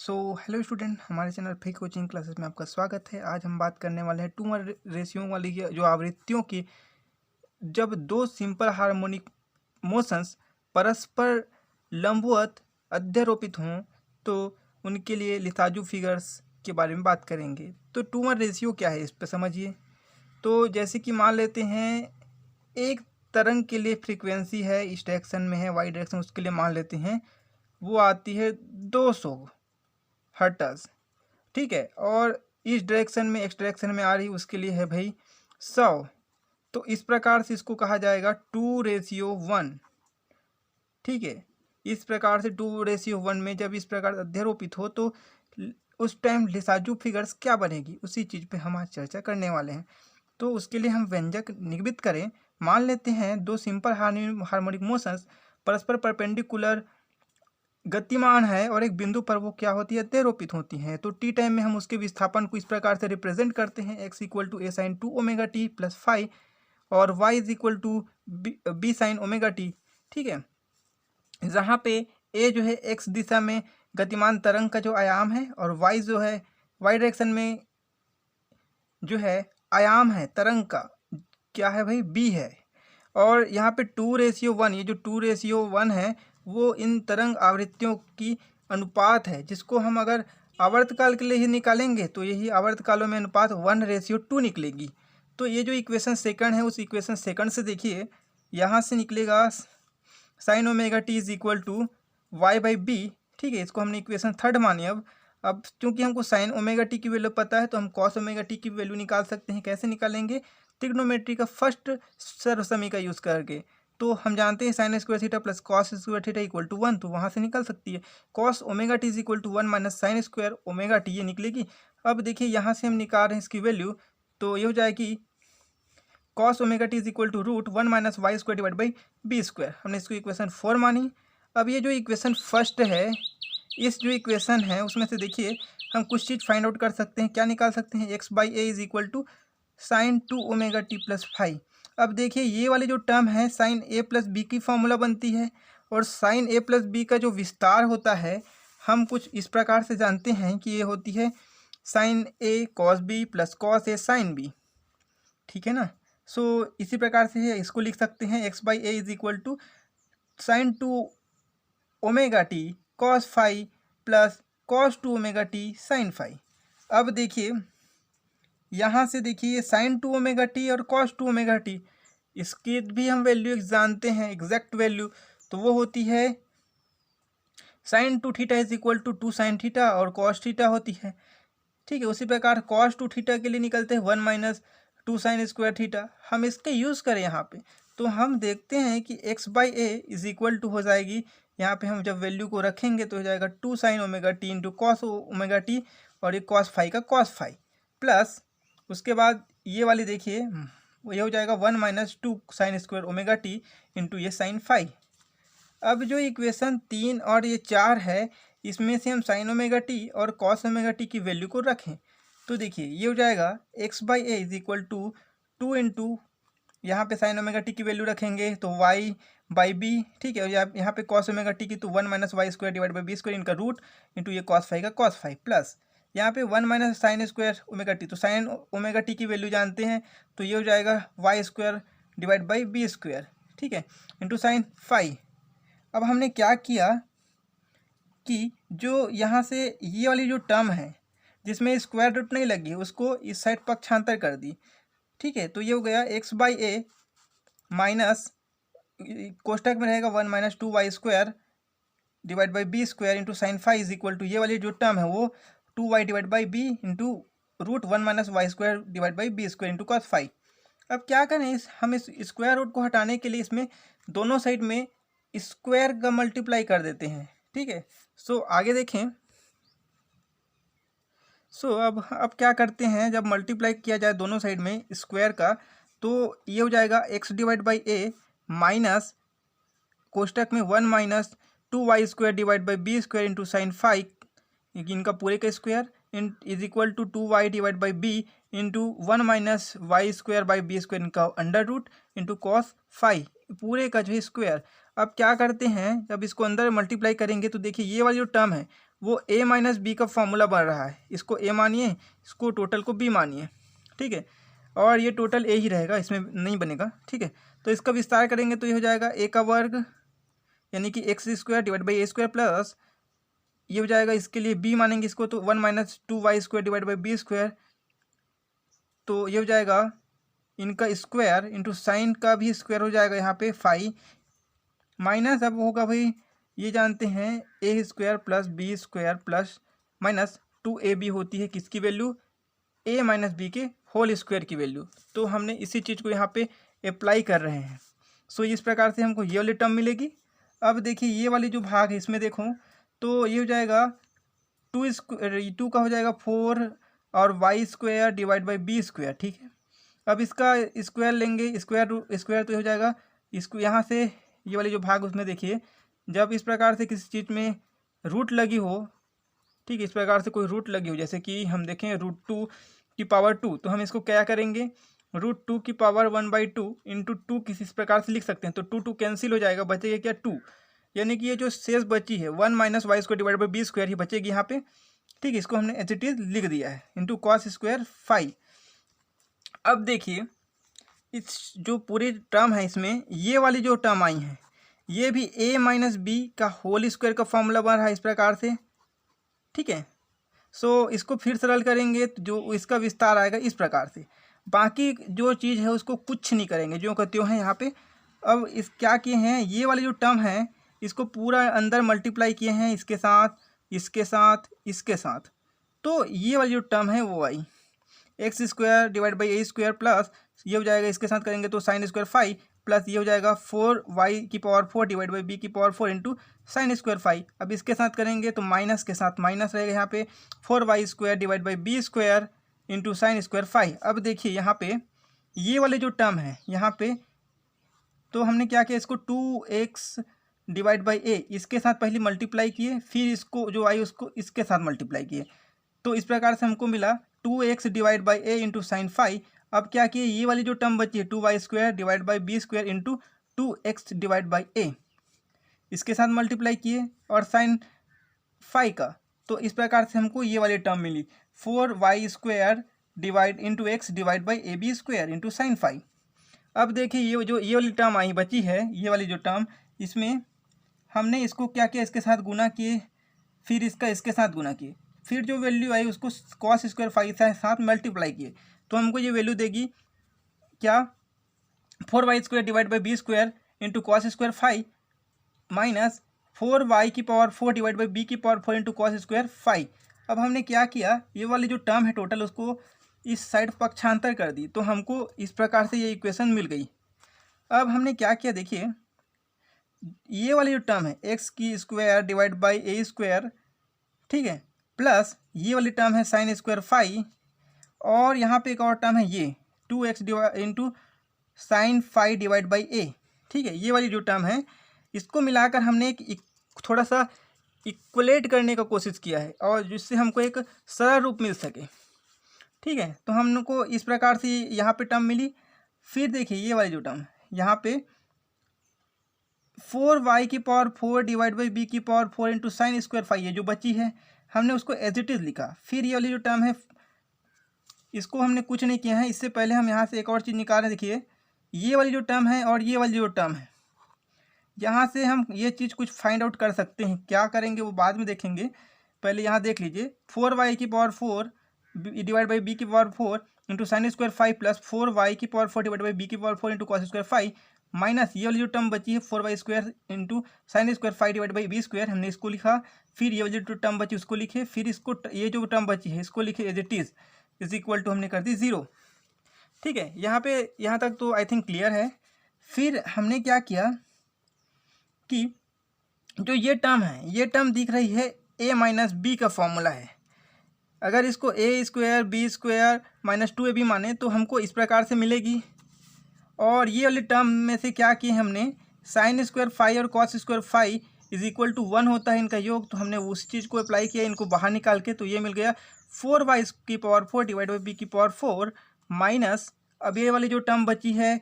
Hello student, हमारे channel free coaching classes में आपका स्वागत है। आज हम बात करने वाले हैं टूमर रेशियो वाली जो आवृत्तियों की जब दो सिंपल हार्मोनिक मोशंस परस्पर लंबवत अध्यारोपित हों तो उनके लिए लिसाजू फिगर्स के बारे में बात करेंगे। तो टूमर रेशियो क्या है, इस पर समझिए। तो जैसे कि मान लेते हैं एक तरंग के लिए फ्रीक्वेंसी है, इस डायरेक्शन में है वाई डायरेक्शन, उसके लिए मान लेते हैं वो आती है 200 हर्ट्ज, ठीक है। और इस डायरेक्शन में एक्स डायरेक्शन में आ रही उसके लिए है भाई 100। तो इस प्रकार से इसको कहा जाएगा 2:1, ठीक है। इस प्रकार से 2:1 में जब इस प्रकार अध्यारोपित हो तो उस टाइम लिसाजू फिगर्स क्या बनेगी, उसी चीज़ पे हम आज चर्चा करने वाले हैं। तो उसके लिए हम व्यंजक निगमित करें। मान लेते हैं दो सिंपल हार्मोनिक मोशंस परस्पर परपेंडिकुलर गतिमान है और एक बिंदु पर वो क्या होती है, अध्यारोपित होती हैं। तो टी टाइम में हम उसके विस्थापन को इस प्रकार से रिप्रेजेंट करते हैं, x equal to a sine 2ωt plus phi और y is equal to b sine ωt, ठीक है। जहाँ पे a जो है x दिशा में गतिमान तरंग का जो आयाम है और y जो है y डायरेक्शन में जो है आयाम है तरंग का क्या है भाई, b है। और यहाँ पे 2:1, ये जो 2:1 है वो इन तरंग आवृत्तियों की अनुपात है, जिसको हम अगर आवर्तकाल के लिए ही निकालेंगे तो यही आवर्तकालों में अनुपात 1:2 निकलेगी। तो ये जो इक्वेशन सेकंड है उस इक्वेशन सेकंड से देखिए, यहाँ से निकलेगा sine omega t is equal to y by b, ठीक है। इसको हमने इक्वेशन थर्ड मानी। अब क्योंकि हमको साइन ओमेगा टी की वैल्यू पता है तो हम कॉस ओमेगा टी की वैल्यू निकाल सकते हैं। कैसे निकालेंगे, ट्रिग्नोमेट्री का फर्स्ट सर्वसमी का यूज़ करके। तो हम जानते हैं sine square theta plus cos square theta equal to 1, तो वहाँ से निकल सकती है cos omega t is equal to 1 minus sine square omega t, ये निकलेगी। अब देखिए यहाँ से हम निकाल रहे हैं इसकी वैल्यू, तो ये हो जाएगी cos omega t is equal to √1 minus Y square divide by B square. हमने इसको इक्वेशन 4 मानी। अब ये जो इक्वेशन फर्स्ट है, इस जो इक्वेशन है उसमें से देखिए हम कुछ चीज़ फाइंड आउट कर सकते हैं। क्या निकाल सकते हैं, x by a is equal to sine 2ωt plus phi. अब देखिए ये वाली जो टर्म है साइन ए प्लस बी की फॉर्मूला बनती है, और साइन ए प्लस बी का जो विस्तार होता है हम कुछ इस प्रकार से जानते हैं कि ये होती है sine A cos B plus cos A sine B, ठीक है ना। सो इसी प्रकार से इसको लिख सकते हैं x by a is equal to sine 2ωt cos phi plus cos 2ωt sine phi. अब देखिए यहाँ से देखिए साइन 2ωt और कॉस 2ωt, इसकी भी हम वैल्यू जानते हैं, एग्जैक्ट वैल्यू। तो वो होती है sine 2 theta is equal to 2 sine theta और कॉस थीटा होती है, ठीक है। उसी प्रकार कॉस 2 थीटा के लिए निकलते हैं 1 माइनस 2 साइन स्क्वायर थीटा। हम इसके यूज़ करें यहाँ पे तो हम देखते हैं कि x by a is equal to हो जाएगी, यहाँ पे हम जब वैल्यू को रखेंगे तो हो जाएगा 2 sign omega T into cos omega t, और ये कॉस फाई का कॉस फाई, प्लस उसके बाद ये वाली देखिए ये हो जाएगा 1 minus 2 sine square omega T into ये साइन फाई। अब जो इक्वेशन 3 और ये 4 है इसमें से हम साइन ओमेगा टी और कॉस ओमेगा टी की वैल्यू को रखें तो देखिए ये हो जाएगा x by a is equal to 2 into यहाँ पे साइन ओमेगा टी की वैल्यू रखेंगे तो y बाई बी, ठीक है। यहाँ पे कॉस ओमेगा टी की तो 1 minus Y square divide by B square इनका रूट इंटू ये कॉस फाई का कॉस फाई, प्लस यहाँ पे 1 minus sine square omega t, तो साइन ओमेगा टी की वैल्यू जानते हैं तो ये हो जाएगा y square divide by B square, ठीक है, इंटू साइन फाई। अब हमने क्या किया कि जो यहाँ से ये वाली जो टर्म है जिसमें स्क्वायर रूट नहीं लगी उसको इस साइड पक्षांतर कर दी, ठीक है। तो ये हो गया x बाई ए माइनस कोष्टक में रहेगा 1 minus 2 Y square divide by B square into sine phi is equal to ये वाली जो टर्म है वो 2y divide by B into √1 minus Y square divide by B square into cos phi. अब क्या करें, हम इस स्क्वायर रूट को हटाने के लिए इसमें दोनों साइड में स्क्वायर का मल्टीप्लाई कर देते हैं, ठीक है। सो आगे देखें। अब क्या करते हैं, जब मल्टीप्लाई किया जाए दोनों साइड में स्क्वायर का तो ये हो जाएगा x divide by A minus कोष्टक में 1 minus 2 Y square divide by B square into sine phi, इनका पूरे का square is equal to 2y divide by B into 1 minus Y square by B square इनका under root into cos phi, पूरे का जो है स्क्वायर। अब क्या करते हैं, जब इसको अंदर मल्टीप्लाई करेंगे तो देखिए ये वाली जो टर्म है वो a माइनस बी का फॉर्मूला बन रहा है। इसको a मानिए, इसको टोटल को b मानिए, ठीक है। और ये टोटल a ही रहेगा, इसमें नहीं बनेगा, ठीक है। तो इसका विस्तार करेंगे तो ये हो जाएगा a का वर्ग यानी कि x square divide by A square plus ये हो जाएगा, इसके लिए b मानेंगे इसको तो 1 minus 2y square divide by B square, तो ये हो जाएगा इनका स्क्वायर इंटू साइन का भी स्क्वायर हो जाएगा यहाँ पे 5 माइनस अब होगा भाई ये जानते हैं A square plus B square plus minus 2ab होती है किसकी वैल्यू, a माइनस बी के होल स्क्वायर की वैल्यू। तो हमने इसी चीज़ को यहाँ पे अप्लाई कर रहे हैं। सो इस प्रकार से हमको ये वाली टर्म मिलेगी। अब देखिए ये वाली जो भाग है इसमें देखो तो ये हो जाएगा 2 का हो जाएगा 4 और y square divide by B square, ठीक है। अब इसका स्क्वायर लेंगे, स्क्वायर तो हो जाएगा इसको यहाँ से ये वाली जो भाग उसमें देखिए जब इस प्रकार से किसी चीज़ में रूट लगी हो, ठीक है, इस प्रकार से कोई रूट लगी हो, जैसे कि हम देखें √2 की पावर 2, तो हम इसको क्या करेंगे √2 की पावर 1/2 इंटू 2 किसी इस प्रकार से लिख सकते हैं। तो 2 कैंसिल हो जाएगा, बचेगा क्या 2, यानी कि ये जो शेष बची है 1 minus Y square divide by B square ही बचेगी यहाँ पे, ठीक है। इसको हमने एज इट इज लिख दिया है इंटू कॉस स्क्वायर 5। अब देखिए इस जो पूरी टर्म है इसमें ये वाली जो टर्म आई है ये भी a माइनस बी का होल स्क्वायर का फॉर्मूला बन रहा है इस प्रकार से, ठीक है। सो इसको फिर सरल करेंगे तो जो इसका विस्तार आएगा इस प्रकार से, बाकी जो चीज़ है उसको कुछ नहीं करेंगे, जो का त्यों है यहाँ पे। अब इस क्या किए हैं ये वाली जो टर्म है इसको पूरा अंदर मल्टीप्लाई किए हैं इसके साथ इसके साथ इसके साथ, तो ये वाली जो टर्म है वो आई X square divide by A square plus ये हो जाएगा इसके साथ करेंगे तो साइन स्क्वायर 5 प्लस ये हो जाएगा 4y की पावर 4 डिवाइड बाई बी की पावर 4 इंटू साइन स्क्वायर 5। अब इसके साथ करेंगे तो माइनस के साथ माइनस रहेगा यहाँ पे 4y square divide by B square into sine square 5। अब देखिए यहाँ पे ये वाले जो टर्म है यहाँ पे तो हमने क्या किया इसको 2x डिवाइड बाई ए इसके साथ पहले मल्टीप्लाई किए, फिर इसको जो आई उसको इसके साथ मल्टीप्लाई किए, तो इस प्रकार से हमको मिला 2x divide by A into sine 5। अब क्या किए ये वाली जो टर्म बची है 2y square divide by B square into 2x divide by A इसके साथ मल्टीप्लाई किए और साइन 5 का, तो इस प्रकार से हमको ये वाली टर्म मिली 4y square divide into x divide by a b square into sine 5। अब देखिए ये वाली टर्म आई बची है ये वाली जो टर्म, इसमें हमने इसको क्या किया इसके साथ गुना किए, फिर इसका इसके साथ गुना किए, फिर जो वैल्यू आई उसको कॉस स्क्वायर 5 के साथ मल्टीप्लाई किए, तो हमको ये वैल्यू देगी क्या 4y square divide by B square into cos square 5 minus 4y की पावर 4 डिवाइड बाई बी की पावर 4 इंटू कॉस स्क्वायर 5। अब हमने क्या किया ये वाली जो टर्म है टोटल उसको इस साइड पक्षांतर कर दी, तो हमको इस प्रकार से ये इक्वेशन मिल गई। अब हमने क्या किया देखिए ये वाली जो टर्म है एक्स की square divide by A square, ठीक है, प्लस ये वाली टर्म है साइन स्क्वायर 5 और यहाँ पे एक और टर्म है ये 2x into sine 5 divide by A, ठीक है। ये वाली जो टर्म है इसको मिलाकर हमने एक थोड़ा सा इक्वलेट करने का कोशिश किया है और जिससे हमको एक सरल रूप मिल सके, ठीक है। तो हम लोग को इस प्रकार से यहाँ पे टर्म मिली। फिर देखिए ये वाली जो टर्म यहाँ पे 4y की पावर 4 डिवाइड बाई बी की पावर 4 इंटू साइन स्क्वायर 5 ये जो बची है हमने उसको एज इट इज लिखा। फिर ये वाली जो टर्म है इसको हमने कुछ नहीं किया है, इससे पहले हम यहाँ से एक और चीज़ निकाल रहे हैं। देखिए ये वाली जो टर्म है और ये वाली जो टर्म है यहाँ से हम ये चीज़ कुछ फाइंड आउट कर सकते हैं, क्या करेंगे वो बाद में देखेंगे। पहले यहाँ देख लीजिए 4y की पावर 4 डिवाइड बाई बी की power 4 into sine square 5 plus 4y की पावर 4 डिवाइड बाई बी की power 4 into cos square 5 minus ये वाली जो टर्म बची है 4y square into sine square 5 divide by B square हमने इसको लिखा। फिर ये वाली जो टर्म बची उसको लिखे, फिर इसको ये जो टर्म बची है इसको लिखे as it is equal to हमने कर दी 0, ठीक है। यहाँ तक तो आई थिंक क्लियर है। फिर हमने क्या किया कि जो ये टर्म है ये टर्म दिख रही है a माइनस बी का फॉर्मूला है, अगर इसको a square b square minus 2ab माने तो हमको इस प्रकार से मिलेगी। और ये वाले टर्म में से क्या किए हमने साइन स्क्वायर 5 और cos square 5 is equal to 1 होता है इनका योग, तो हमने उस चीज़ को अप्लाई किया इनको बाहर निकाल के, तो ये मिल गया 4y की पावर 4 डिवाइड बाई बी की पावर 4 माइनस अब ये वाली जो टर्म बची है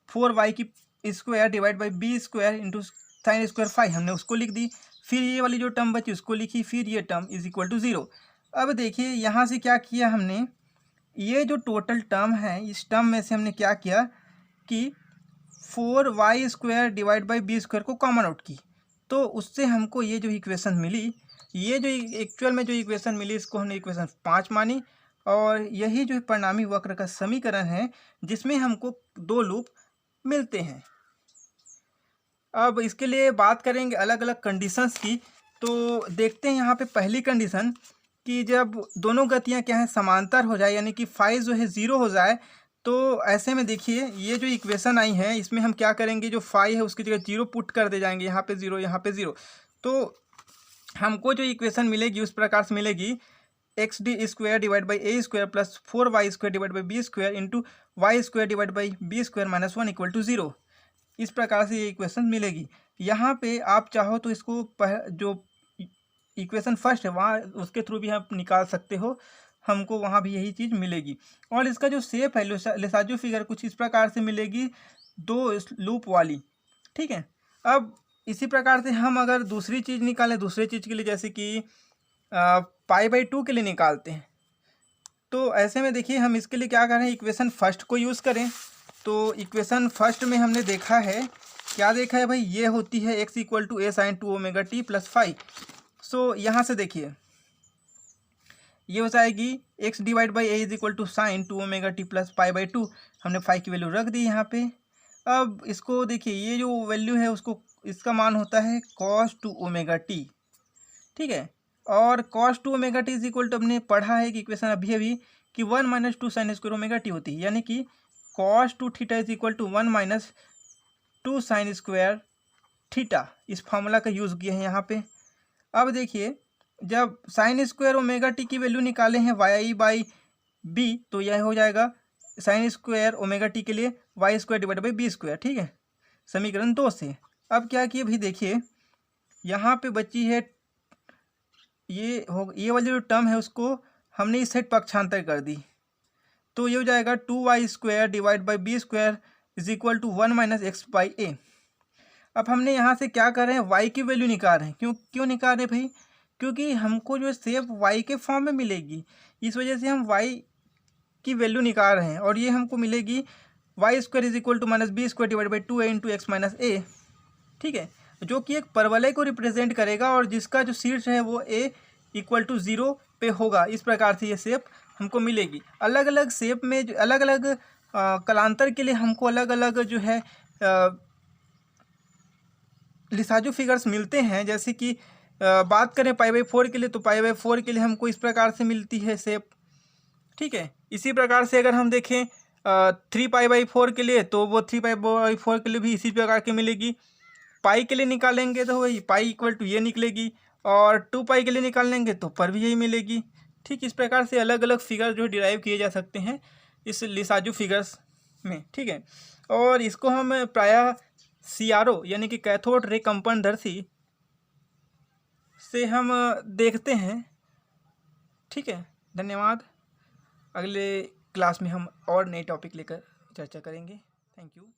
4y की square divide by B square into sine square 5 हमने उसको लिख दी। फिर ये वाली जो टर्म बची उसको लिखी, फिर ये टर्म इज इक्वल टू 0। अब देखिए यहाँ से क्या किया हमने, ये जो टोटल टर्म है इस टर्म में से हमने क्या किया कि 4y² डिवाइड बाई b² को कॉमन आउट की, तो उससे हमको ये जो इक्वेशन मिली, ये जो एक्चुअल में जो इक्वेशन मिली इसको हमने इक्वेशन 5 मानी, और यही जो परिणामी वक्र का समीकरण है जिसमें हमको दो लूप मिलते हैं। अब इसके लिए बात करेंगे अलग अलग कंडीशंस की। तो देखते हैं यहाँ पे पहली कंडीशन कि जब दोनों गतियाँ क्या हैं समांतर हो जाए, यानी कि फाई जो है 0 हो जाए, तो ऐसे में देखिए ये जो इक्वेशन आई है इसमें हम क्या करेंगे, जो फाई है उसकी जगह 0 पुट कर दे जाएंगे, यहाँ पे 0 यहाँ पे 0, तो हमको जो इक्वेशन मिलेगी उस प्रकार से मिलेगी xd² divide by a² plus 4y² divide by b² into y² divide by b² minus 1 equal to 0। इस प्रकार से ये इक्वेशन मिलेगी। यहाँ पे आप चाहो तो इसको जो इक्वेशन फर्स्ट है वहाँ उसके थ्रू भी आप निकाल सकते हो, हमको वहाँ भी यही चीज़ मिलेगी। और इसका जो शेप है लेसाजो फिगर कुछ इस प्रकार से मिलेगी, दो लूप वाली, ठीक है। अब इसी प्रकार से हम अगर दूसरी चीज़ निकालें, दूसरे चीज़ के लिए जैसे कि π/2 के लिए निकालते हैं, तो ऐसे में देखिए हम इसके लिए क्या करें, इक्वेशन फर्स्ट को यूज़ करें। तो इक्वेशन फर्स्ट में हमने देखा है, क्या देखा है भाई, ये होती है x equal to a sin 2ωt प्लस 5। सो यहाँ से देखिए ये हो जाएगी x divide by a is equal to sine 2ωt प्लस π/2। हमने 5 की वैल्यू रख दी यहाँ पे। अब इसको देखिए ये जो वैल्यू है उसको, इसका मान होता है cos 2ωt, ठीक है। और cos 2ωt is equal to हमने पढ़ा है कि इक्वेशन अभी कि 1 माइनस 2 साइन स्क्वायर ωt होती है, यानी कि cos 2 theta is equal to 1 minus 2 sine square theta. इस फार्मूला का यूज़ किया है यहाँ पे। अब देखिए जब साइन स्क्वायर ωt की वैल्यू निकाले हैं y/b, तो यह हो जाएगा साइन स्क्वायर ωt के लिए y² डिवाइड बाई b², ठीक है, समीकरण 2 से। अब क्या किए भाई, देखिए यहाँ पे बची है ये वाली जो टर्म है उसको हमने इस साइड पक्षांतर कर दी, तो ये हो जाएगा 2y² divide by b² is equal to 1 minus x/a। अब हमने यहाँ से क्या कर रहे हैं, y की वैल्यू निकाल रहे हैं। क्यों निकाल रहे हैं भाई, क्योंकि हमको जो शेप y के फॉर्म में मिलेगी, इस वजह से हम y की वैल्यू निकाल रहे हैं। और ये हमको मिलेगी y² is equal to minus b² divide by 2a into x minus a, ठीक है, जो कि एक परवलय को रिप्रेजेंट करेगा और जिसका जो शीर्ष है वो a इक्वल टू 0 पे होगा। इस प्रकार से ये शेप हमको मिलेगी। अलग अलग शेप में जो अलग अलग कलांतर के लिए हमको अलग अलग जो है लिसाजो फिगर्स मिलते हैं। जैसे कि बात करें π/4 के लिए, तो π/4 के लिए हमको इस प्रकार से मिलती है शेप, ठीक है। इसी प्रकार से अगर हम देखें 3π/4 के लिए, तो वो 3π/4 के लिए भी इसी प्रकार की मिलेगी। पाई के लिए निकालेंगे तो वही पाई इक्वल टू ये निकलेगी, और 2π के लिए निकालेंगे तो पर भी यही मिलेगी। ठीक, इस प्रकार से अलग अलग फिगर जो डिराइव किए जा सकते हैं इस लिसाजो फिगर्स में, ठीक है। और इसको हम प्रायः CRO यानी कि कैथोड रे कंपनदर्शी से हम देखते हैं, ठीक है। धन्यवाद। अगले क्लास में हम और नए टॉपिक लेकर चर्चा करेंगे। Thank you.